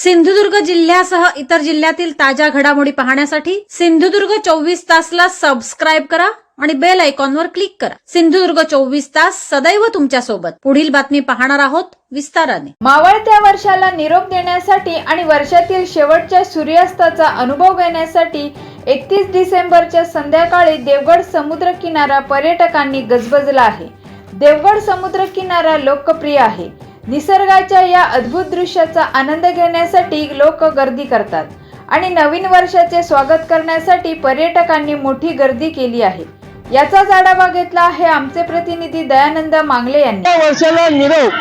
सिंधुदुर्ग जिल्ह्यासह इतर जिल्ह्यातील ताज्या घडामोडी पाहण्यासाठी सिंधुदुर्ग 24 तासला सबस्क्राईब करा आणि बेल आयकॉनवर क्लिक करा। सिंधुदुर्ग 24 तास सदैव तुमच्या सोबत। पुढील बातमी पाहणार आहोत विस्ताराने। मावळत्या वर्षाला निरोप देण्यासाठी आणि वर्षातील शेवटच्या सूर्यास्ताचा अनुभव घेण्यासाठी 31 डिसेंबरच्या संध्याकाळी देवगड समुद्र किनारा पर्यटकांनी गजबजला आहे। देवगड समुद्र किनारा लोकप्रिय आहे। निसर्गाच्या या अद्भुत दृश्याचा आनंद घेण्यासाठी लोक गर्दी करतात आणि नवीन वर्षाचे स्वागत करण्यासाठी पर्यटकांनी मोठी गर्दी केली आहे। याचाच आढावा घेतला आहे आमचे प्रतिनिधी दयानंद मांगले यांनी। वर्षाला निरोप।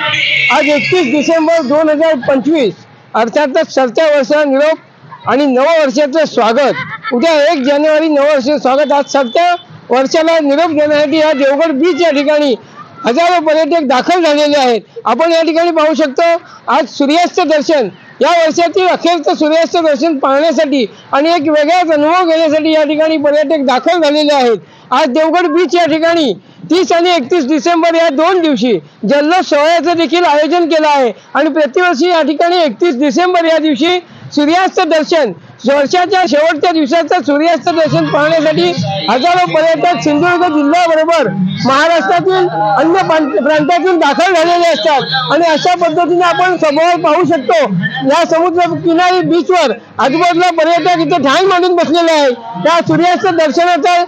आज 31 डिसेंबर 2025 अर्थातच सरत्या वर्षाला निरोप आणि नववर्षाचं स्वागत। उद्या 1 जानेवारी नववर्षाचं स्वागत। आज सरत्या वर्षाला निरोप देण्यासाठी या देवगड बीच या ठिकाणी हजारो पर्यटक दाखल झालेले आहेत। आपण या ठिकाणी पाहू शकतो आज सूर्यास्त दर्शन, या वर्षातील अखेरचं सूर्यास्त दर्शन पाहण्यासाठी आणि एक वेगळाच अनुभव घेण्यासाठी या ठिकाणी पर्यटक दाखल झालेले आहेत। आज देवगड बीच या ठिकाणी 30 आणि 31 डिसेंबर या 2 दिवशी जल्लोष सोहळ्याचं देखील आयोजन केलं आहे आणि प्रतिवर्षी या ठिकाणी 31 डिसेंबर या दिवशी सूर्यास्त दर्शन, वर्षाच्या शेवटच्या दिवसाचं सूर्यास्त दर्शन पाहण्यासाठी हजारो पर्यटक सिंधुदुर्ग जिल्ह्याबरोबर महाराष्ट्रातील अन्य प्रांतातून दाखल झालेले असतात। आणि अशा पद्धतीने आपण समोर पाहू शकतो या समुद्र किनारी बीचवर आजूबाजूला पर्यटक इथे ठाण मांडून बसलेले आहेत। त्या सूर्यास्त दर्शनाचा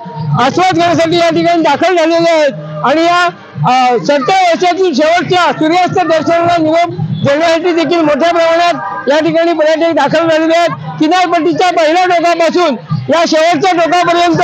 आस्वाद घेण्यासाठी या ठिकाणी दाखल झालेले आहेत आणि या सरत्या वर्षातील शेवटच्या सूर्यास्त दर्शनाला निरोप देण्यासाठी देखील मोठ्या प्रमाणात या ठिकाणी पर्यटक दाखल झालेले आहेत। किनारपट्टीच्या पहिल्या टोकापासून या शेवटच्या टोकापर्यंत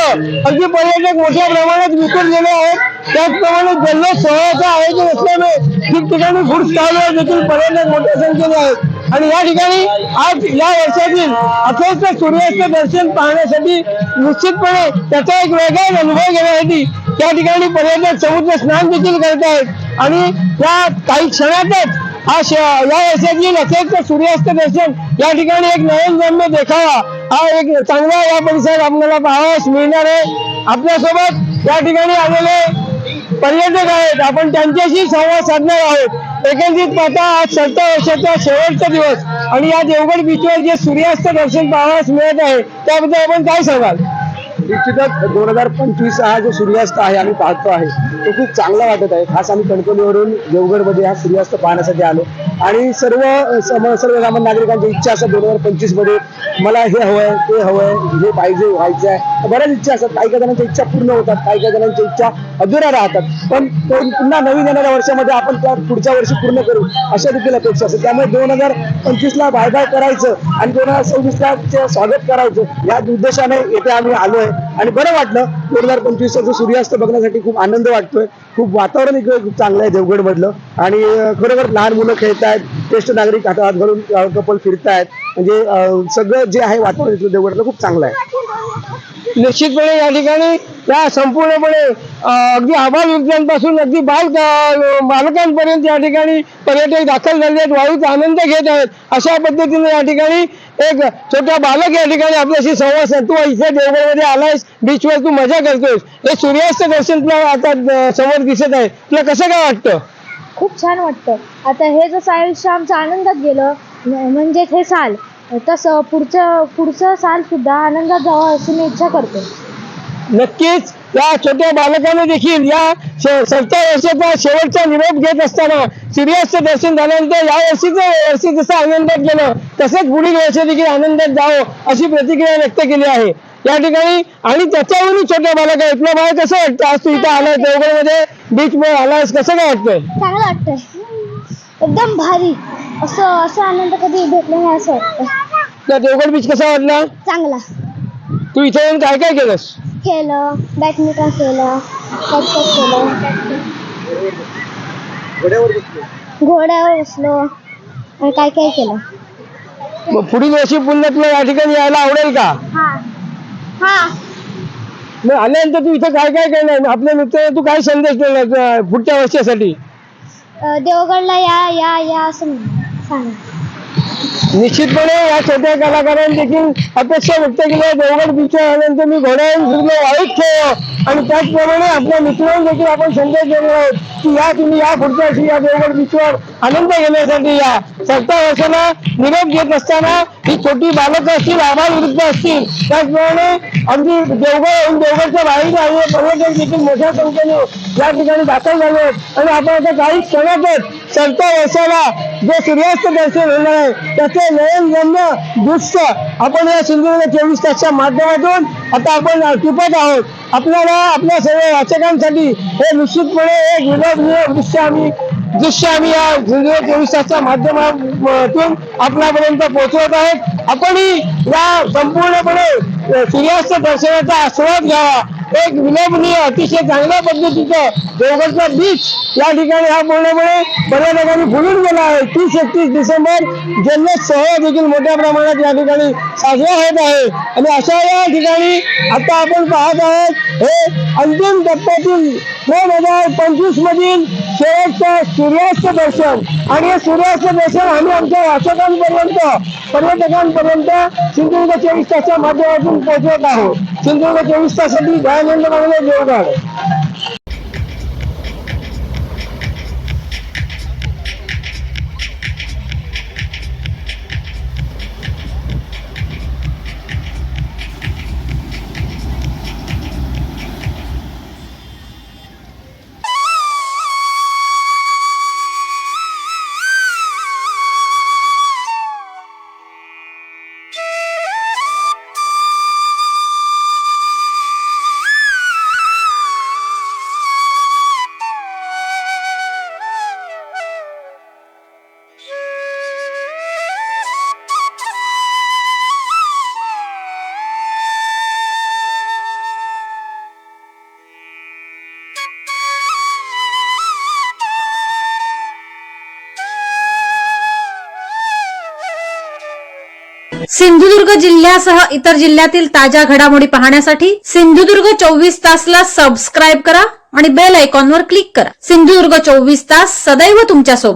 अगदी पर्यटक मोठ्या प्रमाणात विखुरलेले आहेत। त्याचप्रमाणे जल्लोष सोहळ्याचं आयोजन असल्यामुळे ठिकठिकाणी फूड स्टॉलवर देखील पर्यटक मोठ्या संख्येने आहेत आणि या ठिकाणी आज या वर्षातील अखेरचं सूर्यास्त दर्शन पाहण्यासाठी निश्चितपणे त्याचा एक वेगळा अनुभव घेण्यासाठी त्या ठिकाणी पर्यटक समुद्र स्नान देखील करत आहेत आणि या काही क्षणातच या वर्षातील अखेरचं सूर्यास्त दर्शन या ठिकाणी एक नयनरम्य देखावा हा एक चांगला या परिसरात आपल्याला पाहावयास मिळणार आहे। आपल्यासोबत या ठिकाणी आलेले पर्यटक आहेत, आपण त्यांच्याशी संवाद साधणार आहोत। एकंदरीत पाहता आज सरत्या वर्षाचा शेवटचा दिवस आणि या देवगड बीचवर जे सूर्यास्त दर्शन पाहावयास मिळत आहे त्याबद्दल आपण काय सांगाल? निश्चितच 2025 हा जो सूर्यास्त आहे आम्ही पाहतो आहे तो खूप चांगला वाटत आहे। खास आम्ही कणकवलीवरून देवगडमध्ये हा सूर्यास्त पाहण्यासाठी आलो आणि सर्वसामान्य नागरिकांची इच्छा असतात 2025 मध्ये मला हे हवंय ते हवंय हे पाहिजे व्हायचं आहे। बऱ्याच इच्छा असतात, काही जणांच्या इच्छा पूर्ण होतात, काही जणांच्या इच्छा अधुऱ्या राहतात, पण पुन्हा नवीन येणाऱ्या वर्षामध्ये आपण त्या पुढच्या वर्षी पूर्ण करू अशा देखील अपेक्षा असते। त्यामुळे 2025ला बाय बाय करायचं आणि 2026ला स्वागत करायचं या उद्देशाने येथे आम्ही आलो आहे आणि बरं वाटलं। 2025चा जो सूर्यास्त बघण्यासाठी खूप आनंद वाटतोय। खूप वातावरण इकडे खूप चांगलं आहे देवगड मधलं आणि खरोखर लहान मुलं खेळत आहेत, ज्येष्ठ नागरिक हातात घालून कपल फिरतायत, म्हणजे सगळं जे आहे वातावरण इथलं देवगडला खूप चांगलं आहे। निश्चितपणे या ठिकाणी या संपूर्णपणे अगदी आबालवृद्धांपासून अगदी बालकांपर्यंत या ठिकाणी पर्यटक दाखल झाले आहेत, वाळूचा आनंद घेत आहेत। अशा पद्धतीने या ठिकाणी एक छोटा बालक या ठिकाणी आपल्याशी संवाद साधतो। इथे देवगडमध्ये आलायस, बीचवर तू मजा करतोस, हे सूर्यास्त दर्शन तुला आता समोर दिसत आहे, तुला कसं काय वाटतं? खूप छान वाटतं। आता हे जसं आयुष्य आमचं आनंदात गेलं म्हणजे हे साल तसं पुढचं साल सुद्धा आनंदात जावं अशी मी इच्छा करतो। नक्कीच या छोट्या बालकाने देखील या सरत्या वर्षाचा शेवटचा निरोप घेत असताना सूर्यास्त दर्शन झाल्यानंतर या वर्षी जसं आनंदात गेलं तसंच पुढील वर्ष देखील आनंदात जावं अशी प्रतिक्रिया व्यक्त केली आहे या ठिकाणी। आणि त्याच्यावरून छोट्या बालक आहे, तुला बाळ कसं वाटतं आज तू इथं आलाय देवगडमध्ये बीच वर आलायस, कसं काय वाटतंय? चांगलं वाटतंय, एकदम भारी, असं आनंद कधी भेटला नाही असं वाटतं। तुला देवगड बीच कसा वाटला? चांगला। तू इथे येऊन काय काय केलंस? खेळलं, बॅडमिंटन खेळलं, घोड्यावर बसलो आणि काय काय केलं। मग पुढील वर्षी पुन्हा तुला या ठिकाणी यायला आवडेल का? हा। मग आल्यानंतर तू इथं काय काय केलं, आपल्या मित्र तू काय संदेश दिला पुढच्या वर्षासाठी? देवगडला या या या असं सांग। निश्चितपणे या छोट्या कलाकारांनी देखील अपेक्षा व्यक्त केल्या. देवगड बीचवर आल्यानंतर मी घोड्यावरून फिरलो, वाईट खेळ आणि त्याचप्रमाणे आपल्या मित्रांना देखील आपण संदेश देणार आहोत की या तुम्ही या पुढच्या वर्षी या देवगड बीचवर आनंद घेण्यासाठी या. सरत्या वर्षाला निरोप घेत असताना ही छोटी बालकं असतील, आबालवृद्ध असतील, त्याचप्रमाणे अगदी देवगडच्या बाहेर आलेले पर्यटक देखील मोठ्या संख्येने या ठिकाणी दाखल झाले आहेत. आणि आपण आता काही क्षणातच सरत्या वर्षाला जे सूर्यास्त दर्शन होणार आहे त्याचे नयनरम्य दृश्य आपण या सिंधुदुर्ग 24 तासच्या माध्यमातून आता आपण टिपत आहोत. आपल्याला आपल्या सर्व वाचकांसाठी हे निश्चितपणे एक विनोदनीय दृश्य आम्ही या सिंधुदुर्ग 24 तासच्या माध्यमातून आपल्यापर्यंत पोहोचवत आहोत. आपणही या संपूर्णपणे सूर्यास्त दर्शनाचा आस्वाद घ्यावा. एक विलोभनीय अतिशय चांगल्या पद्धतीचं देवगडचा बीच या ठिकाणी हा पूर्णपणे पर्यटकांनी फुलून गेला आहे. 30-31 डिसेंबर जल्लोत्सव देखील मोठ्या प्रमाणात या ठिकाणी साजरा होत आहे. आणि अशा या ठिकाणी आता आपण पाहत आहोत हे अंतिम टप्प्यातील 2025 मधील शेवटचं सूर्यास्त दर्शन. आणि हे सूर्यास्त दर्शन आम्ही आमच्या वाचकांपर्यंत पर्यटकांपर्यंत सिंधुदुर्ग 24 तासच्या माध्यमातून पोहोचवत आहोत. सिंधुदुर्ग 24 ताससाठी दयानंद मांगले, देवगड. सिंधुदुर्ग जिल्ह्यासह इतर जिल्ह्यातील ताज्या घडामोडी पाहण्यासाठी सिंधुदुर्ग 24 तासला सबस्क्राईब करा आणि बेल आयकॉनवर क्लिक करा. सिंधुदुर्ग 24 तास सदैव तुमच्या सोबत.